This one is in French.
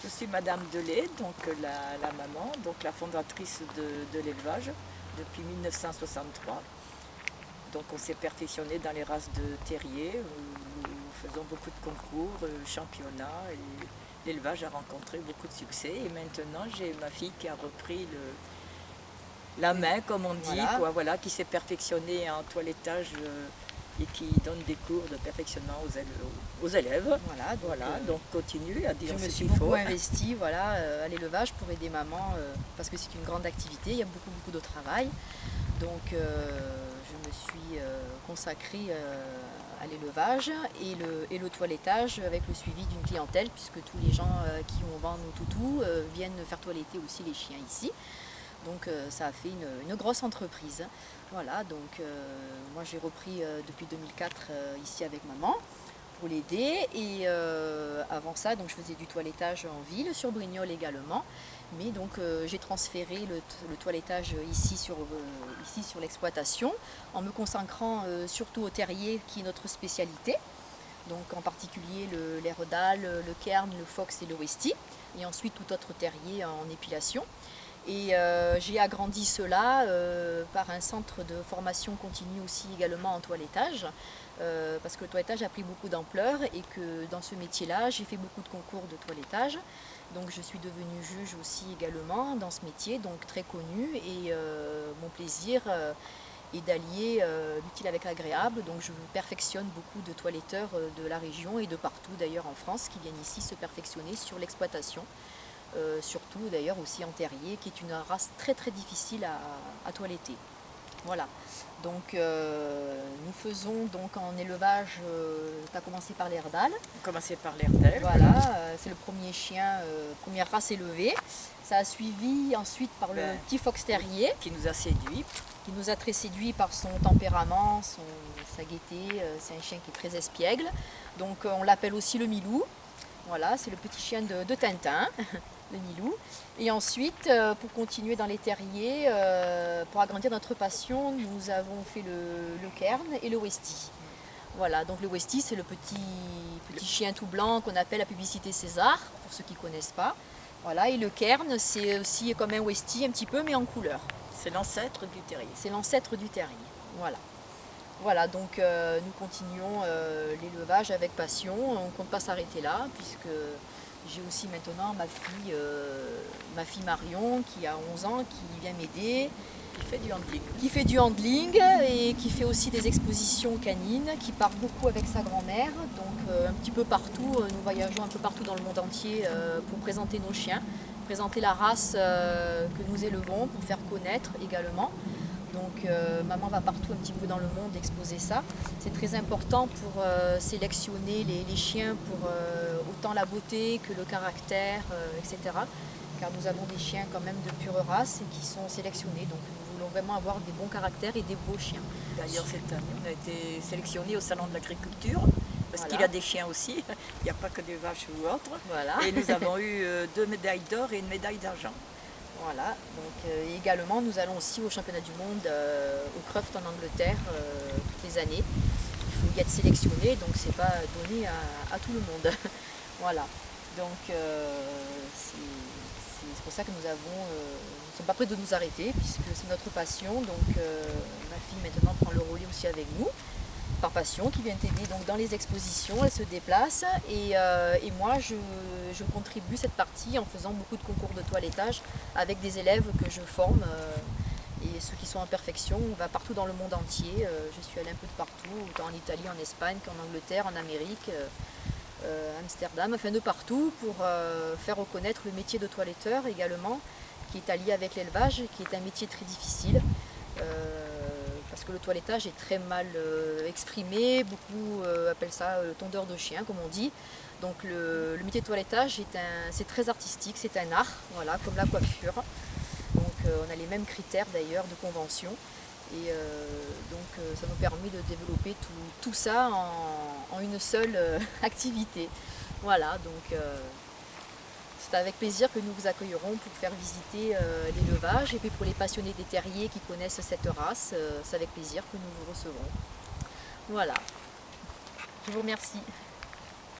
Je suis Madame Delay, donc la maman, donc la fondatrice de l'élevage depuis 1963. Donc on s'est perfectionné dans les races de terriers, où nous faisons beaucoup de concours, championnats, et l'élevage a rencontré beaucoup de succès. Et maintenant j'ai ma fille qui a repris la main, comme on dit, Voilà. quoi, voilà, qui s'est perfectionnée en toilettage et qui donne des cours de perfectionnement aux élèves. Voilà, Donc continue à dire je ce me suis qu'il beaucoup faut. investie à l'élevage pour aider maman parce que c'est une grande activité, il y a beaucoup de travail. Donc je me suis consacrée à l'élevage et le toilettage avec le suivi d'une clientèle puisque tous les gens qui ont vendu nos toutous viennent faire toiletter aussi les chiens ici. Donc ça a fait une grosse entreprise. Voilà, donc moi j'ai repris depuis 2004 ici avec maman pour l'aider et avant ça donc je faisais du toilettage en ville sur Brignoles également, mais donc j'ai transféré le toilettage ici sur l'exploitation en me consacrant surtout au terrier qui est notre spécialité, donc en particulier l'Airedale, le Cairn, le Fox et le Westie, et ensuite tout autre terrier en épilation. Et j'ai agrandi cela par un centre de formation continue aussi également en toilettage, parce que le toilettage a pris beaucoup d'ampleur et que dans ce métier-là, j'ai fait beaucoup de concours de toilettage. Donc je suis devenue juge aussi également dans ce métier, donc très connue, et mon plaisir est d'allier l'utile avec l'agréable. Donc je perfectionne beaucoup de toiletteurs de la région et de partout d'ailleurs en France qui viennent ici se perfectionner sur l'exploitation. Surtout d'ailleurs aussi en terrier, qui est une race très difficile à toiletter. Voilà, donc nous faisons donc en élevage, tu as commencé par l'Airedale. On a commencé par l'Airedale. Voilà, c'est le premier chien, première race élevée. Ça a suivi ensuite par le petit fox terrier. Qui nous a séduits. Qui nous a très séduits par son tempérament, sa gaieté. C'est un chien qui est très espiègle. Donc on l'appelle aussi le Milou. Voilà, c'est le petit chien de Tintin, le Milou. Et ensuite, pour continuer dans les terriers, pour agrandir notre passion, nous avons fait le Cairn et le Westie. Voilà, donc le Westie, c'est le petit chien tout blanc qu'on appelle la publicité César, pour ceux qui ne connaissent pas. Voilà, et le Cairn, c'est aussi comme un Westie, un petit peu, mais en couleur. C'est l'ancêtre du terrier. C'est l'ancêtre du terrier, voilà. Voilà, donc nous continuons l'élevage avec passion, on ne compte pas s'arrêter là, puisque j'ai aussi maintenant ma fille Marion, qui a 11 ans, qui vient m'aider. Qui fait du handling. Qui fait du handling et qui fait aussi des expositions canines, qui part beaucoup avec sa grand-mère, donc un petit peu partout, nous voyageons un peu partout dans le monde entier pour présenter nos chiens, présenter la race que nous élevons, pour faire connaître également. Donc maman va partout un petit peu dans le monde exposer ça. C'est très important pour sélectionner les chiens pour autant la beauté que le caractère, etc. Car nous avons des chiens quand même de pure race et qui sont sélectionnés. Donc nous voulons vraiment avoir des bons caractères et des beaux chiens. D'ailleurs cette année on a été sélectionnés au salon de l'agriculture. Parce qu'il a des chiens aussi, il n'y a pas que des vaches ou autres. Voilà. Et nous avons eu 2 médailles d'or et une médaille d'argent. Voilà, donc également nous allons aussi au championnat du monde au Croft en Angleterre toutes les années. Il faut y être sélectionné, donc c'est pas donné à tout le monde. Voilà, donc c'est pour ça que nous ne sommes pas prêts de nous arrêter puisque c'est notre passion. Donc ma fille maintenant prend le relais aussi avec nous. Par passion, qui vient t'aider donc dans les expositions, elle se déplace et moi je contribue cette partie en faisant beaucoup de concours de toilettage avec des élèves que je forme et ceux qui sont en perfection, on va partout dans le monde entier, je suis allée un peu de partout, autant en Italie, en Espagne qu'en Angleterre, en Amérique, Amsterdam, enfin de partout pour faire reconnaître le métier de toiletteur également, qui est allié avec l'élevage, qui est un métier très difficile. Parce que le toilettage est très mal exprimé, beaucoup appellent ça le tondeur de chien comme on dit. Donc le métier de toilettage c'est très artistique, c'est un art, voilà, comme la coiffure. Donc on a les mêmes critères d'ailleurs de convention et donc ça nous permet de développer tout ça en une seule activité. Voilà, donc c'est avec plaisir que nous vous accueillerons pour faire visiter l'élevage et puis pour les passionnés des terriers qui connaissent cette race, c'est avec plaisir que nous vous recevrons. Voilà, je vous remercie.